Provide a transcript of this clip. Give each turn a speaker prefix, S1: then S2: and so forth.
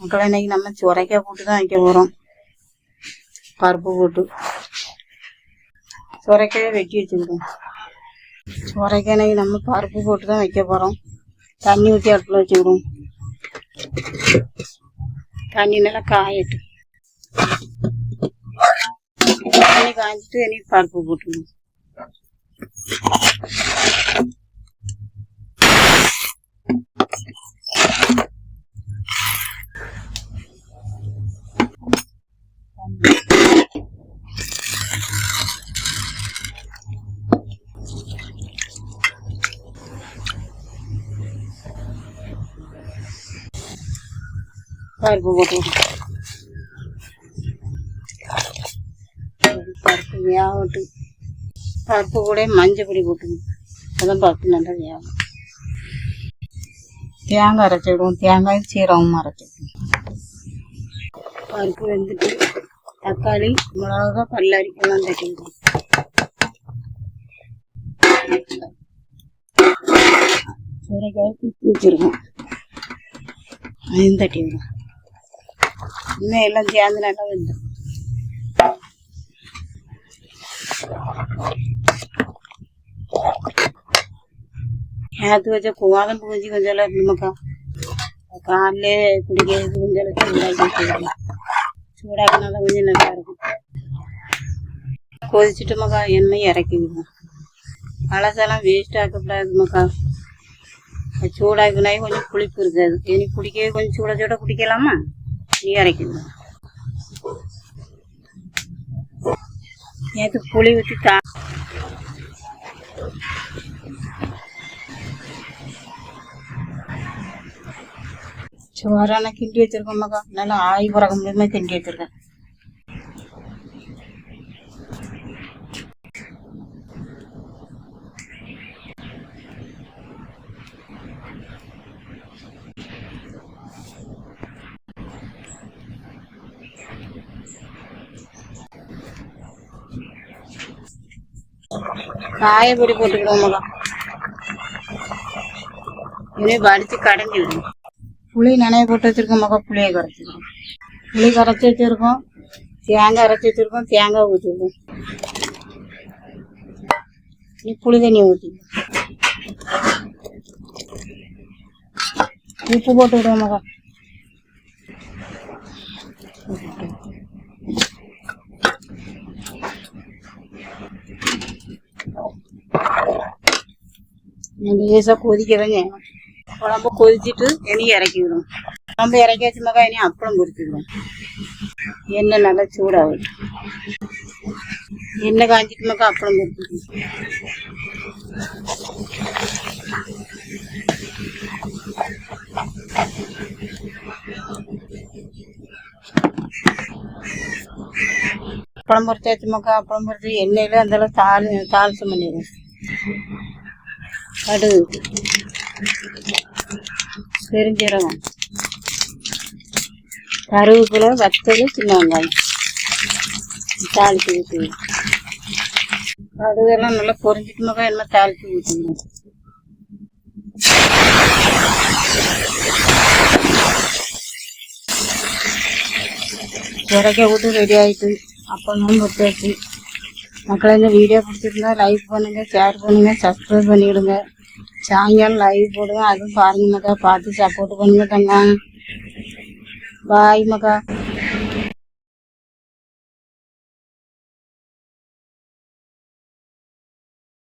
S1: மக்களை இன்னைக்கு நம்ம சுரைக்காய் போட்டு தான் வைக்க போகிறோம். பருப்பு போட்டு சுரைக்காயை வெட்டி வச்சுக்கிட்டோம். சுரைக்காய் இன்னைக்கு நம்ம பருப்பு போட்டு தான் வைக்க போகிறோம். தண்ணி ஊற்றி அடுப்பில் வச்சுக்கிடுவோம். தண்ணி நல்லா காயட்டு. தண்ணி காய்ச்சிட்டு இன்னைக்கு பருப்பு போட்டுக்கணும். பருப்பு போட்டு பருப்பு வேகட்டு. பருப்பு கூட மஞ்சள் பொடி போட்டுக்கணும். அதான் பருப்பு நல்லா வேகும். தேங்காய் அரைச்சிடுவோம். தேங்காய் சீரகமும் அரைச்சிடுவோம். பருப்பு வெந்துட்டு தக்காளி மிளகா பல்லரிக்கெல்லாம் தட்டிடுவோம். சுரைக்காய் குத்தி வச்சிருக்கோம். அதையும் தட்டி விடும். இன்னும் எல்லாம் சேர்ந்து நல்லா வெந்துடும். நேற்று வச்ச கோதம்பு கஞ்சி கொஞ்சம் எல்லாம் இருந்துமாக்கா. காலையிலே குடிக்கிறது கொஞ்சம் எல்லாம் சூடாக்கி சூடாக்கினால கொஞ்சம் நல்லா இருக்கும். கொதிச்சுட்டுமாக்கா எண்ணெய் இறக்கிடுவோம். பழசெல்லாம் வேஸ்ட் ஆக்கக்கூடாதுமாக்கா. சூடாக்குனாயே கொஞ்சம் புளிப்பு இருக்காது. இனி குடிக்கவே கொஞ்சம் சூட சூட குடிக்கலாமா? நீ இறக்கிடுவோம். நேற்று புளி ஊற்றி சோறான கிண்டி வச்சிருக்கோம்மாக்கா. நல்லா ஆய் பிறக்க முடியுமா கிண்டி வச்சிருக்கேன். காயப்பொடி போட்டுக்கிறோம்மாக்கா. இனி வடித்து கடைஞ்சிடும். புளி நனைய போட்டு வச்சிருக்கோம்மாக்கா. புளியை கரைச்சிருக்கோம். புளி கரைச்சி வச்சிருக்கோம். தேங்காய் அரைச்சி வச்சிருக்கோம். தேங்காய் ஊற்றிருக்கோம். நீ புளி தண்ணி ஊற்றிக்கணும். உப்பு போட்டு விடுவோம்மாக்கா. லேசாக கொதிக்கதான் செய்யணும். குழம்பு கொதிச்சுட்டு இனி இறக்கி விடும். குழம்பு இறக்கி வச்சுமாக்கா. இனி அப்பளம் பொரிச்சுடுவோம். எண்ணெய் நல்லா சூடாகும். எண்ணெய் காஞ்சிட்டுமாக்கா அப்பளம் பொரிச்சுக்கணும். அப்பளம் பொரிச்சாச்சுமாக்கா. அப்பளம் பொரிச்சு எண்ணெயில் அந்தளவு தாளிசம் பண்ணிடுவோம். கடுகு, பெருஞ்சீரகம், கருவேப்பிலை, வத்தல், சின்ன வெங்காயம் தாளித்து ஊற்றுவோம். கடுகெல்லாம் நல்லா பொரிஞ்சிட்டுமாக்கா. என்ன தாளித்து ஊற்றுவோம். சுரைக்காய் விட்டு ரெடி ஆகிட்டு அப்பளம் பொரிச்சாச்சு. மக்களை இந்த வீடியோ பிடிச்சிருந்தா லைக் பண்ணுங்கள், ஷேர் பண்ணுங்கள், சப்ஸ்கிரைப் பண்ணிவிடுங்க. சாயங்காலம் லைவ் போடுவேன். அதுவும் பாருங்க மக்கா. பார்த்து சப்போர்ட் பண்ணுங்க தங்க. பாய் மக்கா.